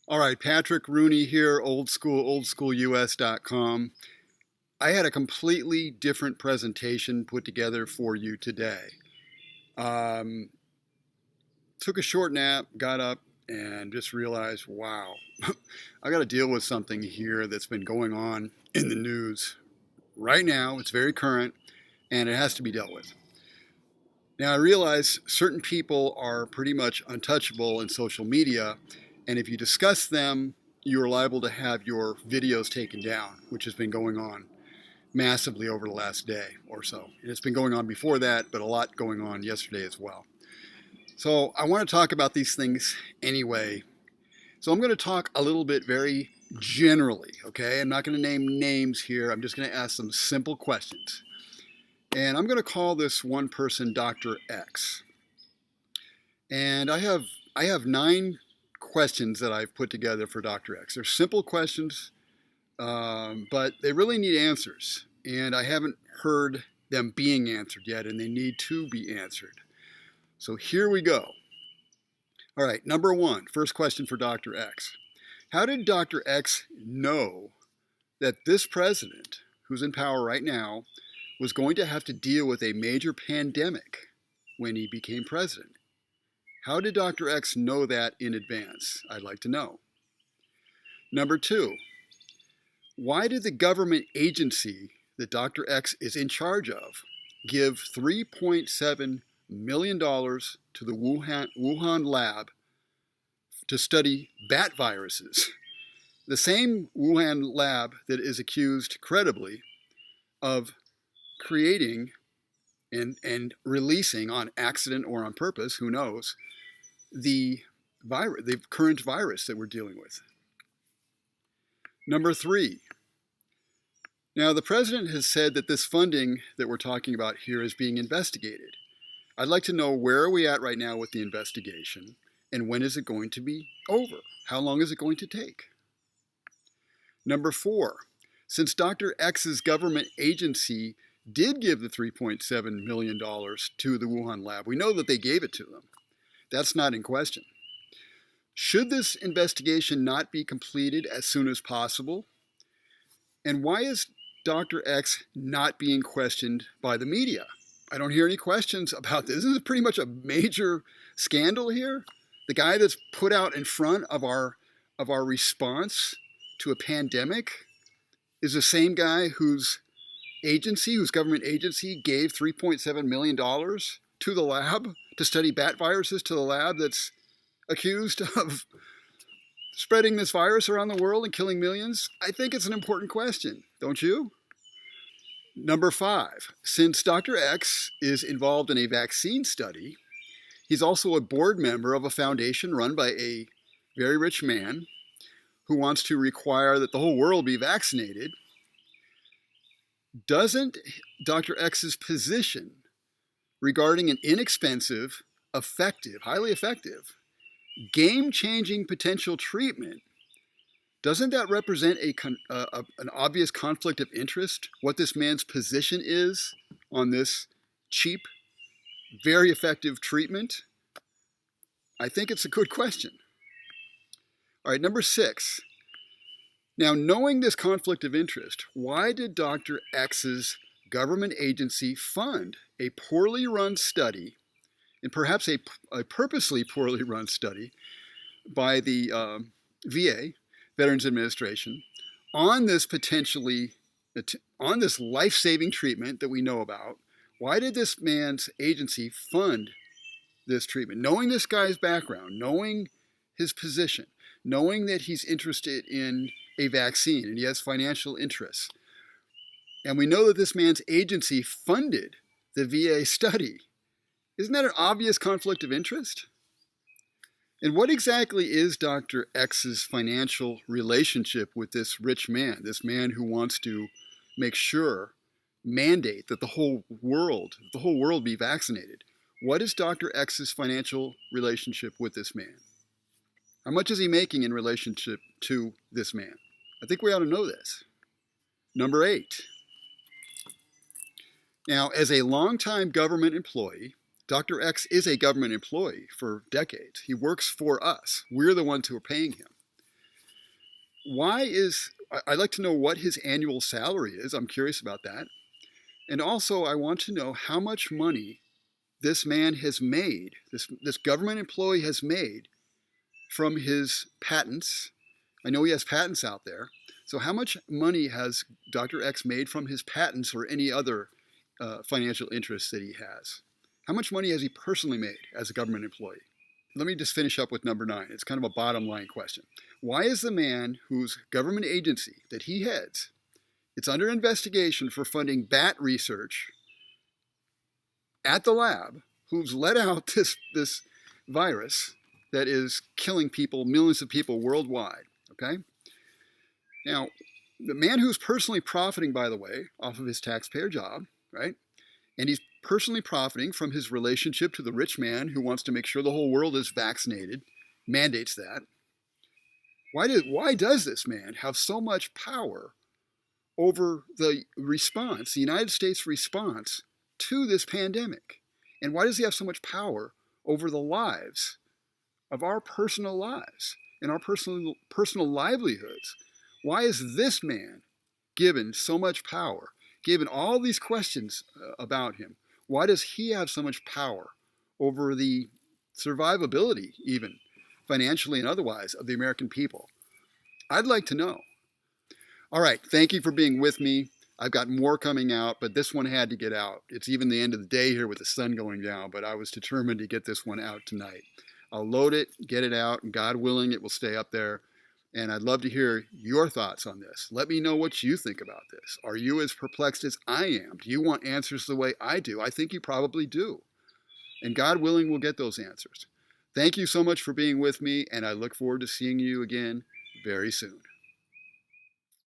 All right, Patrick Rooney here, oldschoolus.com. I had a completely different presentation put together for you today. Um, Took a short nap, got up, and just realized, wow, I got to deal with something here that's been going on in the news right now. It's very current, and it has to be dealt with. Now, I realize certain people are pretty much untouchable in social media, and if you discuss them, you're liable to have your videos taken down, which has been going on massively over the last day or so. And it's been going on before that, but a lot going on yesterday as well. So I want to talk about these things anyway. So I'm going to talk a little bit very generally, okay? I'm not going to name names here. I'm just going to ask some simple questions. And I'm going to call this one person Dr. X. And I have 9 questions that I've put together for Dr. X. They're simple questions, but they really need answers. And I haven't heard them being answered yet, and they need to be answered. So here we go. All right, number 1, first question for Dr. X. How did Dr. X know that this president, who's in power right now, was going to have to deal with a major pandemic when he became president? How did Dr. X know that in advance? I'd like to know. Number 2, why did the government agency that Dr. X is in charge of give $3.7 million to the Wuhan lab to study bat viruses? The same Wuhan lab that is accused credibly of creating and releasing on accident or on purpose, who knows, the current virus that we're dealing with. Number 3, now the president has said that this funding that we're talking about here is being investigated. I'd like to know, where are we at right now with the investigation, and when is it going to be over? How long is it going to take? Number 4, since Dr. X's government agency did give the $3.7 million to the Wuhan lab, we know that they gave it to them. That's not in question. Should this investigation not be completed as soon as possible? And why is Dr. X not being questioned by the media? I don't hear any questions about this. This is pretty much a major scandal here. The guy that's put out in front of our response to a pandemic is the same guy whose government agency gave $3.7 million to the lab to study bat viruses, to the lab that's accused of spreading this virus around the world and killing millions. I think it's an important question, don't you? Number 5, since Dr. X is involved in a vaccine study, he's also a board member of a foundation run by a very rich man who wants to require that the whole world be vaccinated. Doesn't Dr. X's position regarding an inexpensive, effective, highly effective, game-changing potential treatment, doesn't that represent an obvious conflict of interest? What this man's position is on this cheap, very effective treatment? I think it's a good question. All right, number 6. Now, knowing this conflict of interest, why did Dr. X's government agency fund a poorly run study, and perhaps a purposely poorly run study by the VA, Veterans Administration, on this life-saving treatment that we know about? Why did this man's agency fund this treatment? Knowing this guy's background, knowing his position, knowing that he's interested in a vaccine and he has financial interests, and we know that this man's agency funded the VA study, isn't that an obvious conflict of interest? And what exactly is Dr. X's financial relationship with this rich man, this man who wants to mandate that the whole world be vaccinated? What is Dr. X's financial relationship with this man? How much is he making in relationship to this man? I think we ought to know this. Number 8. Now, as a longtime government employee, Dr. X is a government employee for decades. He works for us. We're the ones who are paying him. I'd like to know what his annual salary is. I'm curious about that. And also, I want to know how much money this man has made, this government employee has made from his patents. I know he has patents out there. So, how much money has Dr. X made from his patents or any other financial interests that he has? How much money has he personally made as a government employee? Let me just finish up with number 9. It's kind of a bottom line question. Why is the man whose government agency that he heads, it's under investigation for funding bat research at the lab, who's let out this virus that is killing people, millions of people worldwide, okay? Now, the man who's personally profiting, by the way, off of his taxpayer job, right? And he's personally profiting from his relationship to the rich man who wants to make sure the whole world is vaccinated, mandates that. Why does this man have so much power over the response, the United States response to this pandemic? And why does he have so much power over the lives of our personal lives and our personal livelihoods? Why is this man given so much power, given all these questions about him? Why does he have so much power over the survivability, even financially and otherwise, of the American people? I'd like to know. All right, thank you for being with me. I've got more coming out, but this one had to get out. It's even the end of the day here with the sun going down, but I was determined to get this one out tonight. I'll load it, get it out, and God willing, it will stay up there. And I'd love to hear your thoughts on this. Let me know what you think about this. Are you as perplexed as I am? Do you want answers the way I do? I think you probably do. And God willing, we'll get those answers. Thank you so much for being with me, and I look forward to seeing you again very soon.